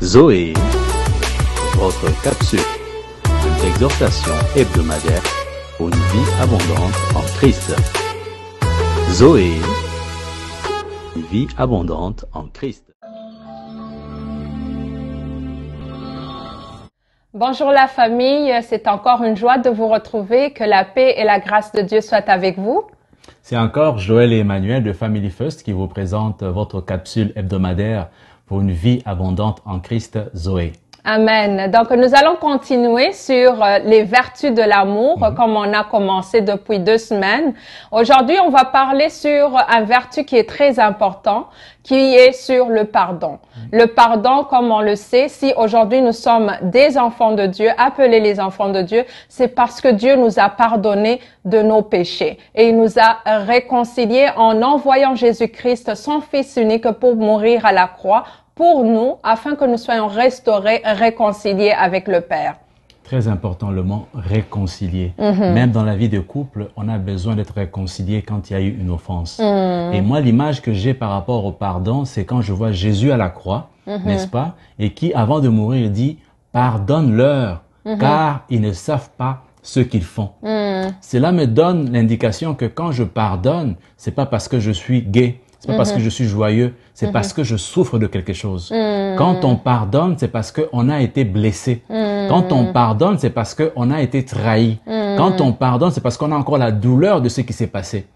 Zoé, votre capsule d'exhortation hebdomadaire pour une vie abondante en Christ. Zoé, une vie abondante en Christ. Bonjour la famille, c'est encore une joie de vous retrouver, que la paix et la grâce de Dieu soient avec vous. C'est encore Joël et Emmanuel de Family First qui vous présentent votre capsule hebdomadaire pour une vie abondante en Christ, Zoé. Amen. Donc, nous allons continuer sur les vertus de l'amour, comme on a commencé depuis 2 semaines. Aujourd'hui, on va parler sur un vertu qui est très important, qui est sur le pardon. Le pardon, comme on le sait, si aujourd'hui nous sommes des enfants de Dieu, appelés les enfants de Dieu, c'est parce que Dieu nous a pardonné de nos péchés. Et il nous a réconciliés en envoyant Jésus-Christ, son Fils unique, pour mourir à la croix, pour nous, afin que nous soyons restaurés, réconciliés avec le Père. Très important le mot réconcilier. Même dans la vie de couple, on a besoin d'être réconcilié quand il y a eu une offense. Et moi, l'image que j'ai par rapport au pardon, c'est quand je vois Jésus à la croix, n'est-ce pas? Et qui, avant de mourir, dit « Pardonne-leur, car ils ne savent pas ce qu'ils font. Cela me donne l'indication que quand je pardonne, c'est pas parce que je suis gai, c'est pas parce que je suis joyeux, c'est parce que je souffre de quelque chose. Quand on pardonne, c'est parce qu'on a été blessé. Quand on pardonne, c'est parce qu'on a été trahi. Quand on pardonne, c'est parce qu'on a encore la douleur de ce qui s'est passé.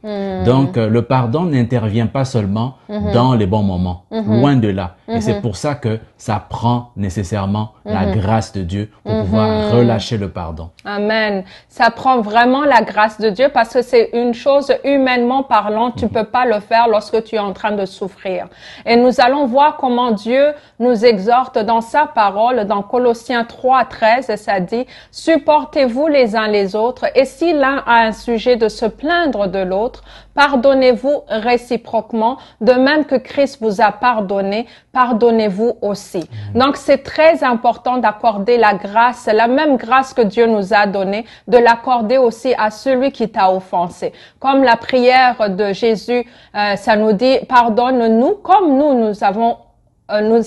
Donc, le pardon n'intervient pas seulement dans les bons moments, loin de là. Et c'est pour ça que ça prend nécessairement la grâce de Dieu pour pouvoir relâcher le pardon. Amen. Ça prend vraiment la grâce de Dieu parce que c'est une chose humainement parlant, tu peux pas le faire lorsque tu es en train de souffrir. Et nous allons voir comment Dieu nous exhorte dans sa parole, dans Colossiens 3:13, ça dit « Supportez-vous les uns les autres, et si l'un a un sujet de se plaindre de l'autre, pardonnez-vous réciproquement, de même que Christ vous a pardonné, pardonnez-vous aussi. » Donc, c'est très important d'accorder la grâce, la même grâce que Dieu nous a donnée, de l'accorder aussi à celui qui t'a offensé. Comme la prière de Jésus, ça nous dit « Pardonne-nous comme nous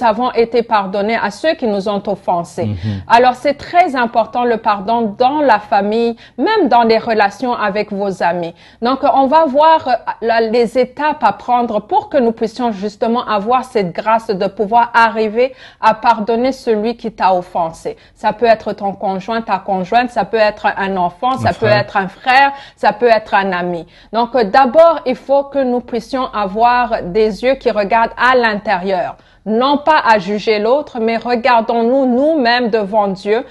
avons été pardonnés à ceux qui nous ont offensés. Alors, c'est très important le pardon dans la famille, même dans les relations avec vos amis. Donc, on va voir les étapes à prendre pour que nous puissions justement avoir cette grâce de pouvoir arriver à pardonner celui qui t'a offensé. Ça peut être ton conjoint, ta conjointe, ça peut être un enfant, ça peut être un frère, ça peut être un ami. Donc, d'abord, il faut que nous puissions avoir des yeux qui regardent à l'intérieur. Non pas à juger l'autre, mais regardons-nous nous-mêmes devant Dieu.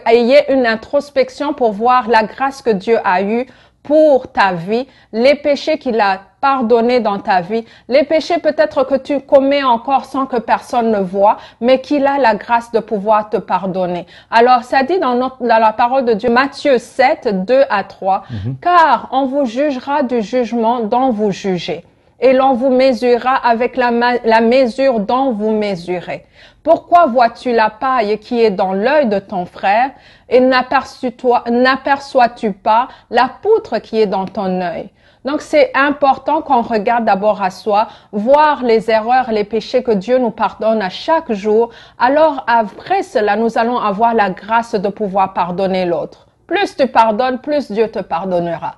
Ayez une introspection pour voir la grâce que Dieu a eue pour ta vie, les péchés qu'il a pardonnés dans ta vie, les péchés peut-être que tu commets encore sans que personne ne voit, mais qu'il a la grâce de pouvoir te pardonner. Alors, ça dit dans la parole de Dieu, Matthieu 7, 2-3, « Car on vous jugera du jugement dont vous jugez. Et l'on vous mesurera avec la mesure dont vous mesurez. Pourquoi vois-tu la paille qui est dans l'œil de ton frère et n'aperçois-tu pas la poutre qui est dans ton œil? » Donc, c'est important qu'on regarde d'abord à soi, voir les erreurs, les péchés que Dieu nous pardonne à chaque jour. Alors, après cela, nous allons avoir la grâce de pouvoir pardonner l'autre. Plus tu pardonnes, plus Dieu te pardonnera.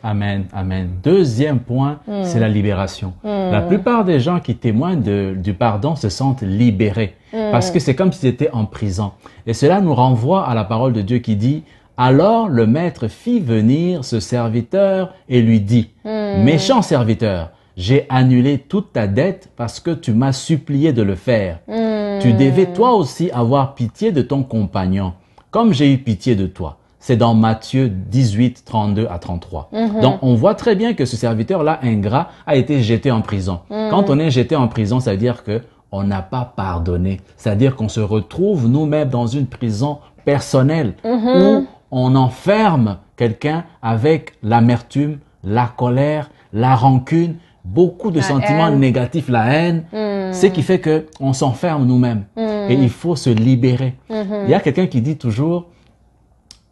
Amen, amen. Deuxième point, c'est la libération. La plupart des gens qui témoignent du pardon se sentent libérés parce que c'est comme s'ils étaient en prison. Et cela nous renvoie à la parole de Dieu qui dit « Alors le maître fit venir ce serviteur et lui dit « Méchant serviteur, j'ai annulé toute ta dette parce que tu m'as supplié de le faire. Tu devais toi aussi avoir pitié de ton compagnon, comme j'ai eu pitié de toi. » C'est dans Matthieu 18, 32-33. Donc, on voit très bien que ce serviteur-là, ingrat, a été jeté en prison. Quand on est jeté en prison, ça veut dire que on n'a pas pardonné. C'est-à-dire qu'on se retrouve nous-mêmes dans une prison personnelle où on enferme quelqu'un avec l'amertume, la colère, la rancune, beaucoup de sentiments négatifs, la haine, ce qui fait que on s'enferme nous-mêmes. Et il faut se libérer. Il y a quelqu'un qui dit toujours,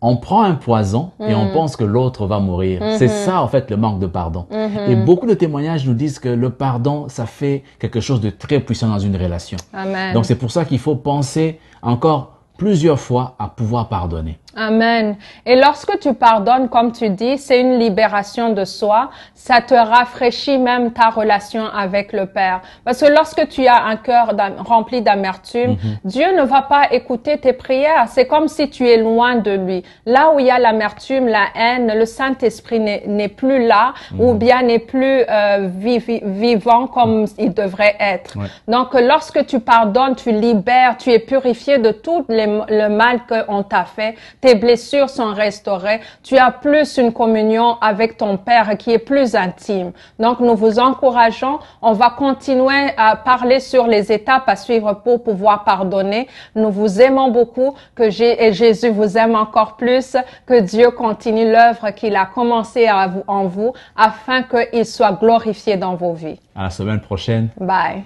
on prend un poison et on pense que l'autre va mourir. C'est ça, en fait, le manque de pardon. Et beaucoup de témoignages nous disent que le pardon, ça fait quelque chose de très puissant dans une relation. Amen. Donc, c'est pour ça qu'il faut penser encore plusieurs fois à pouvoir pardonner. Amen. Et lorsque tu pardonnes, comme tu dis, c'est une libération de soi. Ça te rafraîchit même ta relation avec le Père. Parce que lorsque tu as un cœur rempli d'amertume, Dieu ne va pas écouter tes prières. C'est comme si tu es loin de lui. Là où il y a l'amertume, la haine, le Saint-Esprit n'est plus là ou bien n'est plus vivant comme il devrait être. Ouais. Donc, lorsque tu pardonnes, tu libères, tu es purifié de tout le mal qu'on t'a fait. Tes blessures sont restaurées. Tu as plus une communion avec ton Père qui est plus intime. Donc, nous vous encourageons. On va continuer à parler sur les étapes à suivre pour pouvoir pardonner. Nous vous aimons beaucoup, et Jésus vous aime encore plus, que Dieu continue l'œuvre qu'il a commencé en vous afin qu'il soit glorifié dans vos vies. À la semaine prochaine. Bye.